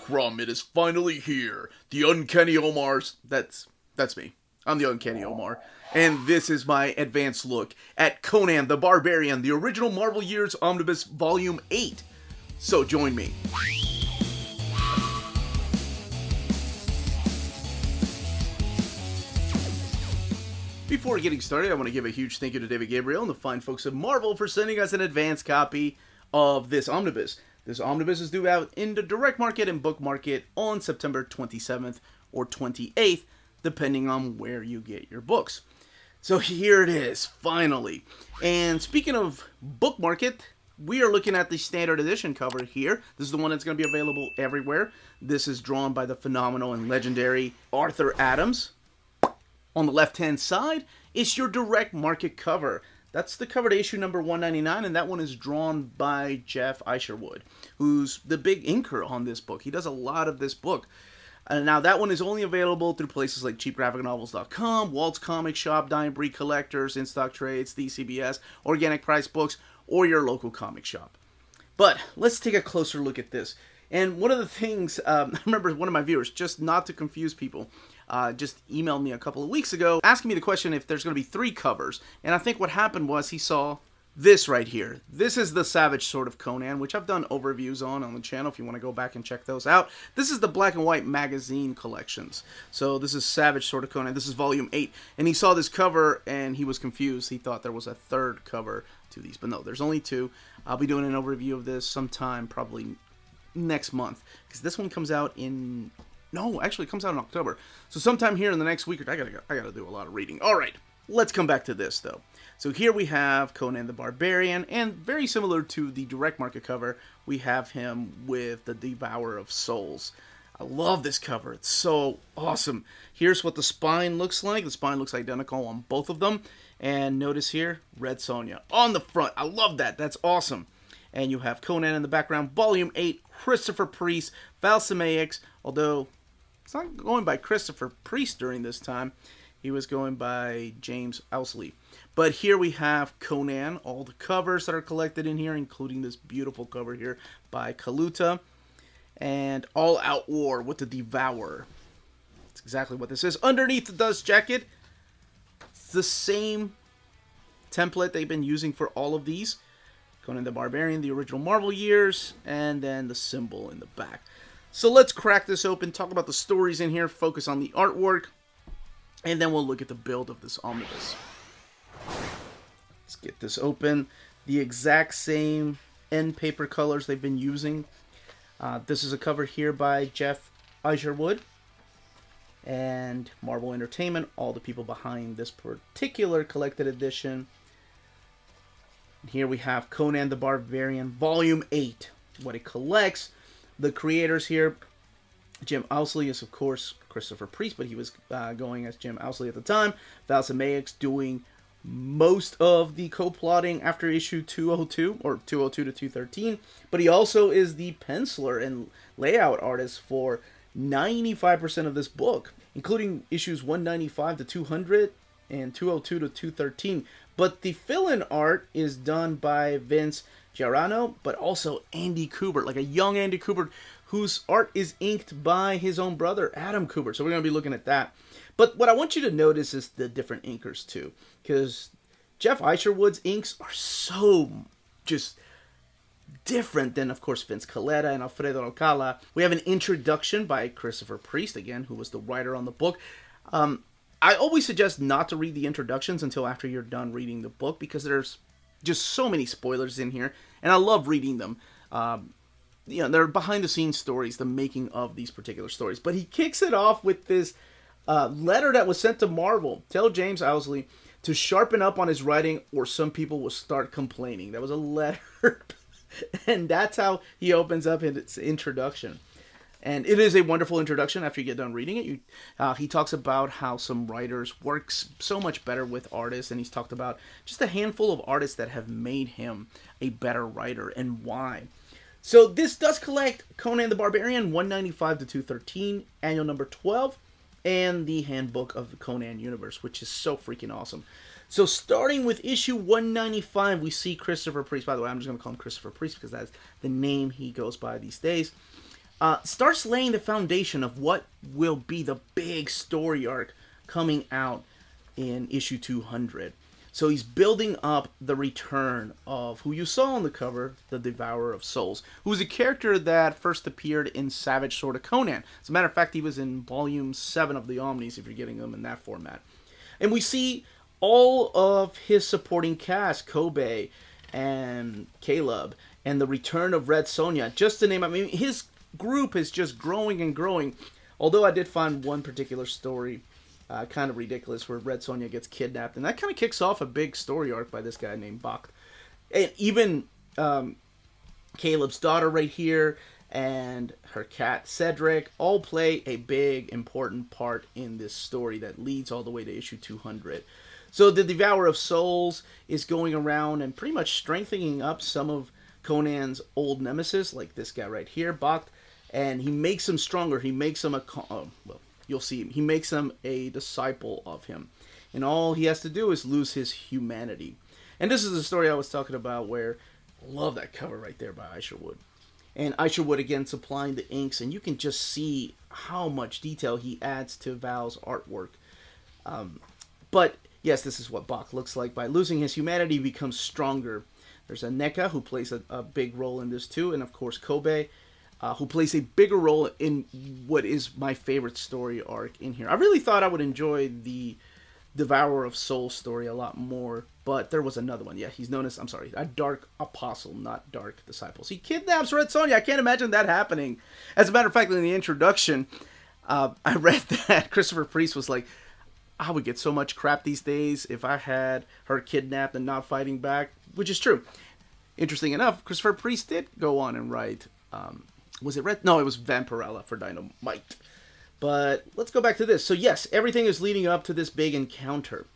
Crumb, it is finally here. The Uncanny Omar's... That's me. I'm the Uncanny Omar. And this is my advanced look at Conan the Barbarian, the original Marvel Years Omnibus Volume 8. So join me. Before getting started, I want to give a huge thank you to David Gabriel and the fine folks at Marvel for sending us an advanced copy of this omnibus. This omnibus is due out in the direct market and book market on September 27th or 28th, depending on where you get your books. So here it is, finally. And speaking of book market, we are looking at the standard edition cover here. This is the one that's going to be available everywhere. This is drawn by the phenomenal and legendary Arthur Adams. On the left-hand side, it's your direct market cover. That's the cover to issue number 199, and that one is drawn by Jeff Isherwood, who's the big inker on this book. He does a lot of this book. Now, that one is only available through places like cheapgraphicnovels.com, Walt's Comic Shop, Dying Breed Collectors, In Stock Trades, DCBS, Organic Price Books, or your local comic shop. But let's take a closer look at this. And one of the things, I remember one of my viewers, just not to confuse people, just emailed me a couple of weeks ago asking me the question if there's going to be 3 covers. And I think what happened was he saw this right here. This is the Savage Sword of Conan, which I've done overviews on the channel if you want to go back and check those out. This is the black and white magazine collections. So this is Savage Sword of Conan. This is volume 8. And he saw this cover and he was confused. He thought there was a 3rd cover to these. But no, there's only 2. I'll be doing an overview of this sometime probably next month, because this one comes out in... No, actually it comes out in October. So sometime here in the next week, I gotta do a lot of reading. Alright, let's come back to this though. So here we have Conan the Barbarian, and very similar to the direct market cover, we have him with the Devourer of Souls. I love this cover, it's so awesome. Here's what the spine looks like. The spine looks identical on both of them. And notice here, Red Sonja on the front. I love that, that's awesome. And you have Conan in the background, Volume 8, Christopher Priest, Val Semeix, although it's not going by Christopher Priest during this time. He was going by James Owsley. But here we have Conan, all the covers that are collected in here, including this beautiful cover here by Kaluta. And All Out War with the Devourer. That's exactly what this is. Underneath the dust jacket, it's the same template they've been using for all of these. Conan the Barbarian, the original Marvel Years, and then the symbol in the back. So let's crack this open, talk about the stories in here, focus on the artwork, and then we'll look at the build of this omnibus. Let's get this open. The exact same end paper colors they've been using. This is a cover here by Jeff Isherwood and Marvel Entertainment, all the people behind this particular collected edition. Here we have Conan the Barbarian, Volume 8, what it collects. The creators here, Jim Owsley is, of course, Christopher Priest, but he was going as Jim Owsley at the time. Val Semeix doing most of the co-plotting after issue 202, or 202 to 213. But he also is the penciler and layout artist for 95% of this book, including issues 195 to 200 and 202 to 213. But the fill-in art is done by Vince Giarano, but also Andy Kubert, like a young Andy Kubert, whose art is inked by his own brother, Adam Kubert. So we're going to be looking at that. But what I want you to notice is the different inkers, too. Because Jeff Isherwood's inks are so just different than, of course, Vince Colletta and Alfredo Alcala. We have an introduction by Christopher Priest, again, who was the writer on the book. I always suggest not to read the introductions until after you're done reading the book, because there's just so many spoilers in here, and I love reading them. They're behind-the-scenes stories, the making of these particular stories. But he kicks it off with this letter that was sent to Marvel. Tell James Owsley to sharpen up on his writing, or some people will start complaining. That was a letter, and that's how he opens up his introduction. And it is a wonderful introduction after you get done reading it. He talks about how some writers work so much better with artists, and he's talked about just a handful of artists that have made him a better writer and why. So this does collect Conan the Barbarian 195 to 213, annual number 12, and the Handbook of the Conan Universe, which is so freaking awesome. So starting with issue 195, we see Christopher Priest. By the way, I'm just going to call him Christopher Priest because that's the name he goes by these days. starts laying the foundation of what will be the big story arc coming out in issue 200. So he's building up the return of who you saw on the cover, the Devourer of Souls, who was a character that first appeared in Savage Sword of Conan. As a matter of fact, he was in Volume 7 of the Omnis, if you're getting them in that format. And we see all of his supporting cast, Kobe and Caleb, and the return of Red Sonja, just to name, I mean, his group is just growing and growing. Although I did find one particular story kind of ridiculous, where Red Sonja gets kidnapped, and that kind of kicks off a big story arc by this guy named Bach. And even Caleb's daughter right here and her cat Cedric all play a big important part in this story that leads all the way to issue 200. So the Devourer of Souls is going around and pretty much strengthening up some of Conan's old nemesis, like this guy right here, Bach, and he makes him stronger. He makes him you'll see him. He makes him a disciple of him. And all he has to do is lose his humanity. And this is the story I was talking about where, I love that cover right there by Isherwood. And Isherwood again supplying the inks, and you can just see how much detail he adds to Val's artwork. But yes, this is what Bach looks like. By losing his humanity, he becomes stronger. There's a NECA who plays a big role in this too, and of course Kobe, who plays a bigger role in what is my favorite story arc in here. I really thought I would enjoy the Devourer of Souls story a lot more, but there was another one. Yeah, he's known as, a Dark Apostle, not Dark Disciples. He kidnaps Red Sonja. I can't imagine that happening. As a matter of fact, in the introduction, I read that Christopher Priest was like, I would get so much crap these days if I had her kidnapped and not fighting back, which is true. Interesting enough, Christopher Priest did go on and write, was it Red? No, it was Vampirella for Dynamite. But let's go back to this. So yes, everything is leading up to this big encounter.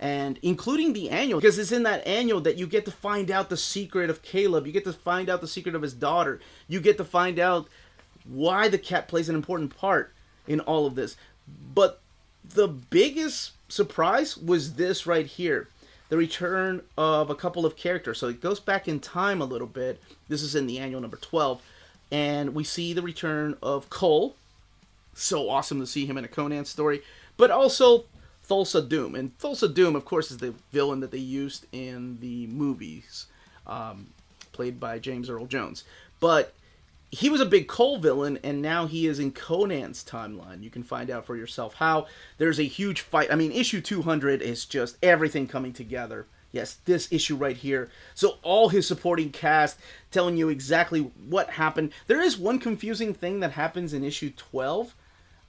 And including the annual, because it's in that annual that you get to find out the secret of Caleb. You get to find out the secret of his daughter. You get to find out why the cat plays an important part in all of this. But the biggest surprise was this right here. The return of a couple of characters. So it goes back in time a little bit. This is in the annual number 12. And we see the return of Cole. So awesome to see him in a Conan story. But also Thulsa Doom. And Thulsa Doom, of course, is the villain that they used in the movies. Played by James Earl Jones. But he was a big Cole villain, and now he is in Conan's timeline. You can find out for yourself how there's a huge fight. I mean, issue 200 is just everything coming together. Yes, this issue right here. So all his supporting cast telling you exactly what happened. There is one confusing thing that happens in issue 12.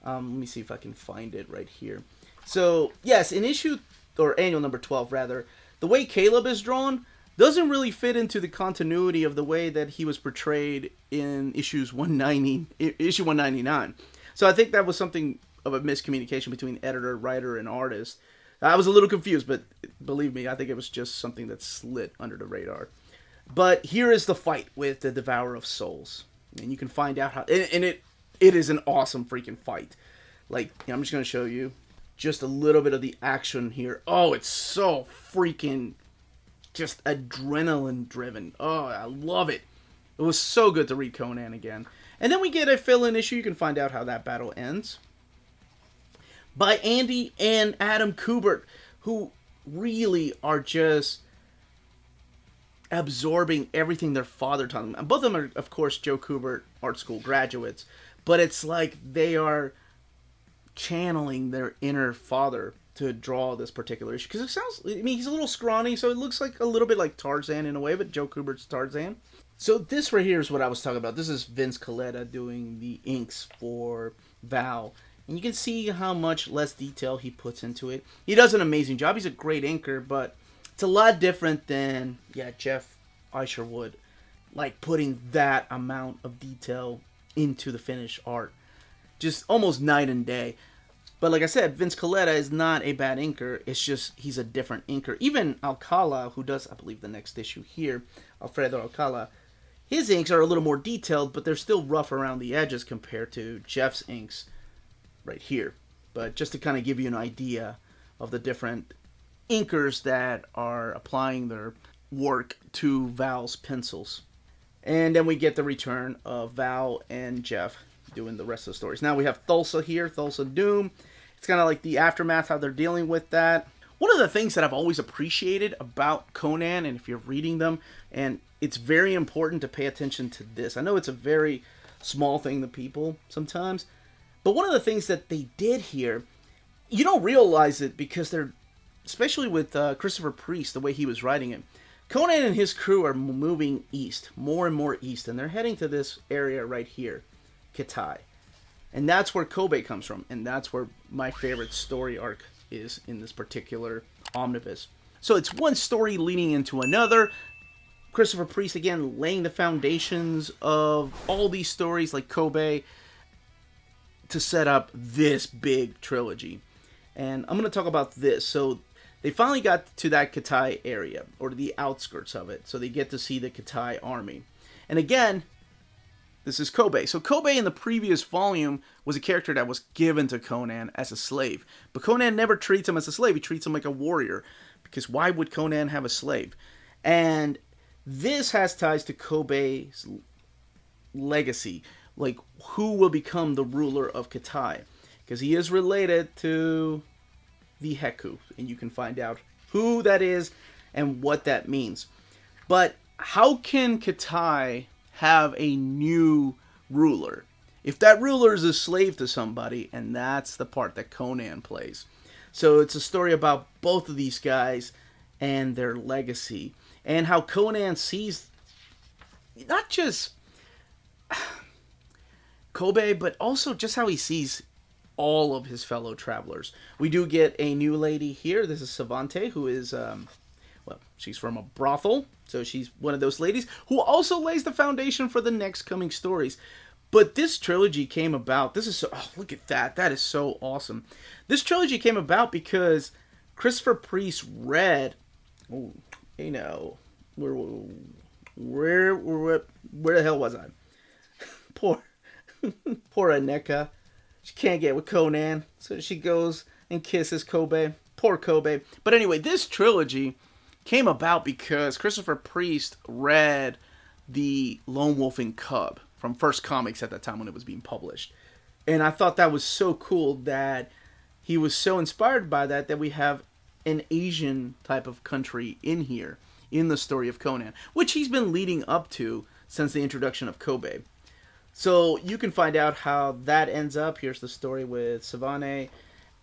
Let me see if I can find it right here. So, yes, in issue, or annual number 12 rather, the way Caleb is drawn doesn't really fit into the continuity of the way that he was portrayed in issue 199. So I think that was something of a miscommunication between editor, writer, and artist. I was a little confused, but believe me, I think it was just something that slid under the radar. But here is the fight with the Devourer of Souls. And you can find out how... And it is an awesome freaking fight. Like, I'm just going to show you just a little bit of the action here. Oh, it's so freaking... just adrenaline driven. Oh, I love it. It was so good to read Conan again. And then we get a fill-in issue. You can find out how that battle ends. By Andy and Adam Kubert, who really are just absorbing everything their father taught them. Both of them are, of course, Joe Kubert art school graduates. But it's like they are channeling their inner father to draw this particular issue. Because it sounds, I mean, he's a little scrawny, so it looks like a little bit like Tarzan in a way, but Joe Kubert's Tarzan. So this right here is what I was talking about. This is Vince Colletta doing the inks for Val. And you can see how much less detail he puts into it. He does an amazing job. He's a great inker, but it's a lot different than, Jeff Isherwood. Like putting that amount of detail into the finished art. Just almost night and day. But like I said, Vince Colletta is not a bad inker. It's just he's a different inker. Even Alcala, who does, I believe, the next issue here, Alfredo Alcala, his inks are a little more detailed, but they're still rough around the edges compared to Jeff's inks right here. But just to kind of give you an idea of the different inkers that are applying their work to Val's pencils. And then we get the return of Val and Jeff doing the rest of the stories. Now we have Thulsa here, Thulsa Doom. It's kind of like the aftermath, how they're dealing with that. One of the things that I've always appreciated about Conan, and if you're reading them, and it's very important to pay attention to this. I know it's a very small thing to people sometimes, but one of the things that they did here, you don't realize it because they're, especially with Christopher Priest, the way he was writing it, Conan and his crew are moving east, more and more east, and they're heading to this area right here, Khitai. And that's where Kobe comes from, and that's where my favorite story arc is in this particular omnibus. So it's one story leading into another. Christopher Priest, again, laying the foundations of all these stories like Kobe to set up this big trilogy. And I'm going to talk about this. So they finally got to that Khitai area, or the outskirts of it, so they get to see the Khitai army. And again, this is Kobe. So Kobe in the previous volume was a character that was given to Conan as a slave. But Conan never treats him as a slave. He treats him like a warrior. Because why would Conan have a slave? And this has ties to Kobe's legacy. Like, who will become the ruler of Khitai? Because he is related to the Heku. And you can find out who that is and what that means. But how can Khitai have a new ruler if that ruler is a slave to somebody? And that's the part that Conan plays. So it's a story about both of these guys and their legacy, and how Conan sees not just Kobe, but also just how he sees all of his fellow travelers. We do get a new lady here. This is Savante, who is well, she's from a brothel, so she's one of those ladies who also lays the foundation for the next coming stories. But this trilogy came about, this is so, oh, look at that, that is so awesome. This trilogy came about because Christopher Priest read, oh, you know, where the hell was I? Poor Aneka. She can't get with Conan, so she goes and kisses Kobe. Poor Kobe. But anyway, this trilogy came about because Christopher Priest read the Lone Wolf and Cub from First Comics at that time when it was being published. And I thought that was so cool that he was so inspired by that we have an Asian type of country in here, in the story of Conan, which he's been leading up to since the introduction of Kobe. So you can find out how that ends up. Here's the story with Savane.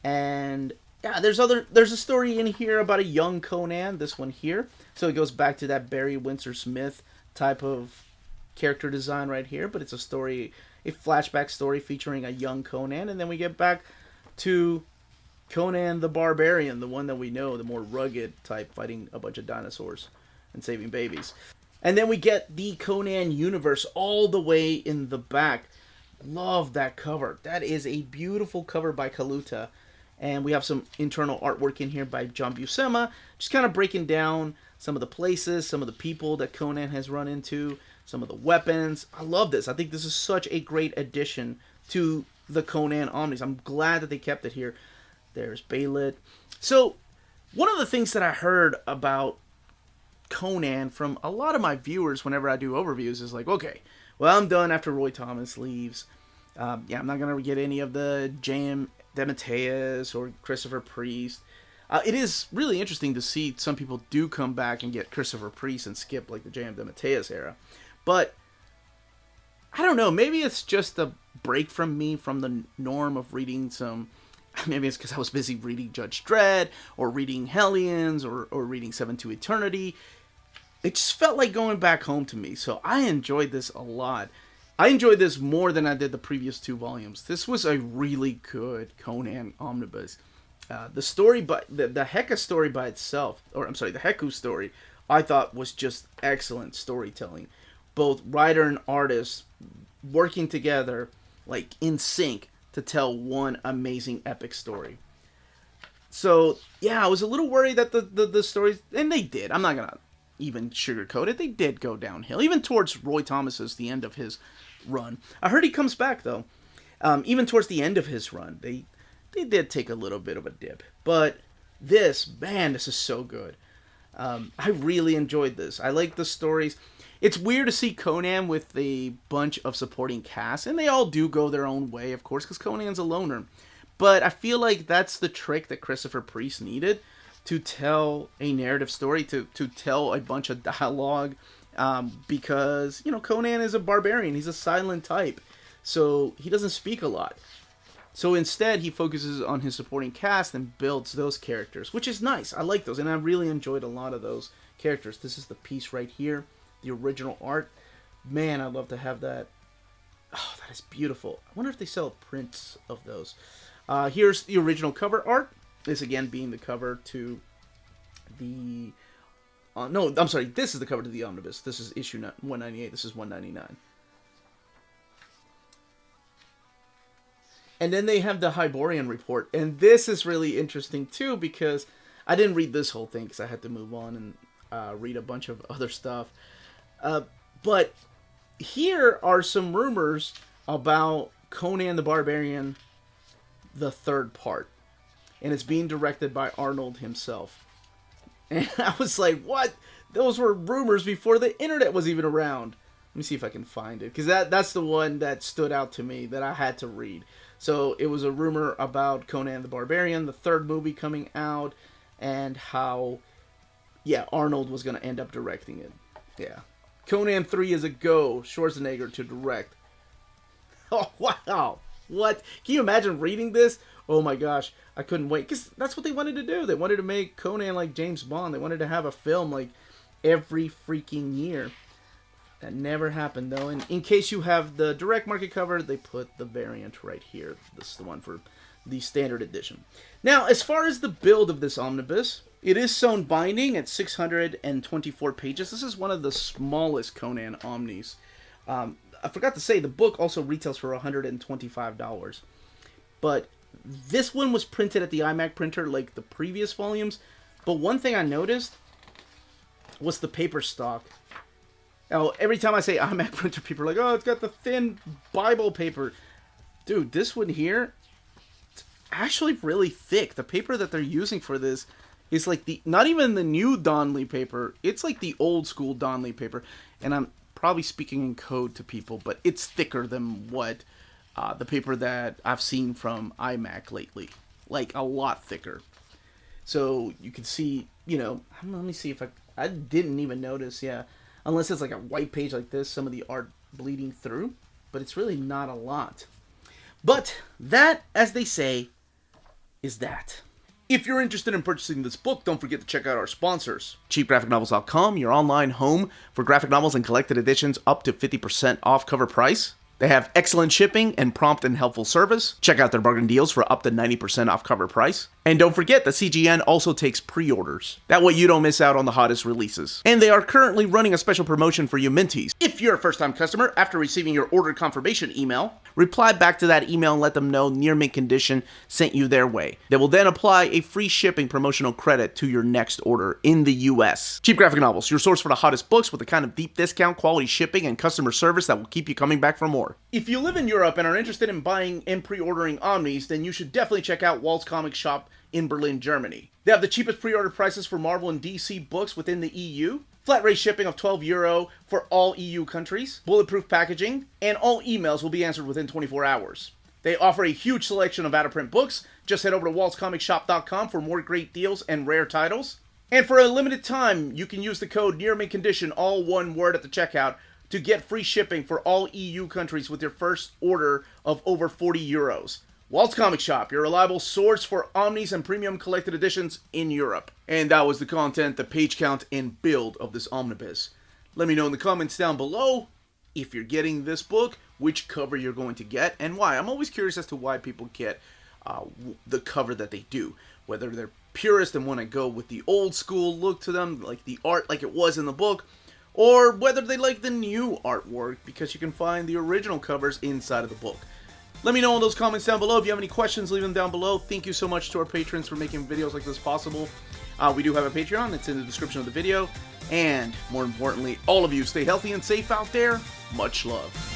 And yeah, there's a story in here about a young Conan, this one here. So it goes back to that Barry Windsor Smith type of character design right here, but it's a story, a flashback story featuring a young Conan, and then we get back to Conan the Barbarian, the one that we know, the more rugged type, fighting a bunch of dinosaurs and saving babies. And then we get the Conan universe all the way in the back. Love that cover. That is a beautiful cover by Kaluta. And we have some internal artwork in here by John Buscema, just kind of breaking down some of the places, some of the people that Conan has run into, some of the weapons. I love this. I think this is such a great addition to the Conan Omnis. I'm glad that they kept it here. There's Baylit. So, one of the things that I heard about Conan from a lot of my viewers whenever I do overviews is like, okay, well, I'm done after Roy Thomas leaves. I'm not going to get any of the J.M. DeMatteis or Christopher Priest. It is really interesting to see some people do come back and get Christopher Priest and skip like the J.M. DeMatteis era. But I don't know, maybe it's just a break from me from the norm of reading some, maybe it's because I was busy reading Judge Dredd or reading Hellions or reading Seven to Eternity. It just felt like going back home to me, so I enjoyed this a lot. I enjoyed this more than I did the previous two volumes. This was a really good Conan omnibus. The story, the Heku story by itself, or I'm sorry, the Heku story, I thought was just excellent storytelling. Both writer and artist working together, like in sync, to tell one amazing epic story. So yeah, I was a little worried that the stories, and they did. I'm not gonna even sugarcoat it. They did go downhill, even towards Roy Thomas's the end of his run. I heard he comes back though. Even towards the end of his run, they did take a little bit of a dip. But this is so good. I really enjoyed this. I like the stories. It's weird to see Conan with a bunch of supporting cast, and they all do go their own way, of course, because Conan's a loner. But I feel like that's the trick that Christopher Priest needed to tell a narrative story, to tell a bunch of dialogue, because, you know, Conan is a barbarian. He's a silent type, so he doesn't speak a lot. So instead, he focuses on his supporting cast and builds those characters, which is nice. I like those, and I really enjoyed a lot of those characters. This is the piece right here, the original art. Man, I'd love to have that. Oh, that is beautiful. I wonder if they sell prints of those. Here's the original cover art. This, again, being the cover to the... no, I'm sorry. This is the cover to the Omnibus. This is issue 198. This is 199. And then they have the Hyborian report. And this is really interesting, too, because I didn't read this whole thing because I had to move on and read a bunch of other stuff. But here are some rumors about Conan the Barbarian, the third part. And it's being directed by Arnold himself. And I was like, what? Those were rumors before the internet was even around. Let me see if I can find it. Because that's the one that stood out to me that I had to read. So it was a rumor about Conan the Barbarian, the third movie coming out, and how, yeah, Arnold was going to end up directing it. Yeah. Conan 3 is a go. Schwarzenegger to direct. Oh, wow. What? Can you imagine reading this? Oh my gosh. I couldn't wait. Because that's what they wanted to do. They wanted to make Conan like James Bond. They wanted to have a film like every freaking year. That never happened, though. And in case you have the direct market cover, they put the variant right here. This is the one for the standard edition. Now, as far as the build of this omnibus, it is sewn binding at 624 pages. This is one of the smallest Conan omnis. I forgot to say, the book also retails for $125. But this one was printed at the iMac printer like the previous volumes. But one thing I noticed was the paper stock. Now, every time I say iMac printer, people are like, oh, it's got the thin Bible paper. Dude, this one here, it's actually really thick. The paper that they're using for this is like not even the new Donley paper. It's like the old school Donley paper. And I'm probably speaking in code to people, but it's thicker than what the paper that I've seen from iMac lately. Like, a lot thicker. So, you can see, you know, let me see if I didn't even notice, yeah. Unless it's like a white page like this, some of the art bleeding through. But it's really not a lot. But that, as they say, is that. If you're interested in purchasing this book, don't forget to check out our sponsors. CheapGraphicNovels.com, your online home for graphic novels and collected editions up to 50% off cover price. They have excellent shipping and prompt and helpful service. Check out their bargain deals for up to 90% off cover price. And don't forget that CGN also takes pre-orders. That way you don't miss out on the hottest releases. And they are currently running a special promotion for you Minties. If you're a first-time customer, after receiving your order confirmation email, reply back to that email and let them know Near Mint Condition sent you their way. They will then apply a free shipping promotional credit to your next order in the US. Cheap Graphic Novels, your source for the hottest books with the kind of deep discount, quality shipping, and customer service that will keep you coming back for more. If you live in Europe and are interested in buying and pre-ordering Omnis, then you should definitely check out Walt's Comic Shop in Berlin, Germany. They have the cheapest pre-order prices for Marvel and DC books within the EU, flat rate shipping of €12 for all EU countries, bulletproof packaging, and all emails will be answered within 24 hours. They offer a huge selection of out-of-print books. Just head over to waltzcomicshop.com for more great deals and rare titles. And for a limited time, you can use the code Near Mint Condition, all one word at the checkout, to get free shipping for all EU countries with your first order of over €40. Walt's Comic Shop, your reliable source for Omnis and premium collected editions in Europe. And that was the content, the page count, and build of this omnibus. Let me know in the comments down below, if you're getting this book, which cover you're going to get, and why. I'm always curious as to why people get the cover that they do. Whether they're purist and want to go with the old school look to them, like the art like it was in the book, or whether they like the new artwork, because you can find the original covers inside of the book. Let me know in those comments down below. If you have any questions, leave them down below. Thank you so much to our patrons for making videos like this possible. We do have a Patreon. It's in the description of the video. And more importantly, all of you stay healthy and safe out there. Much love.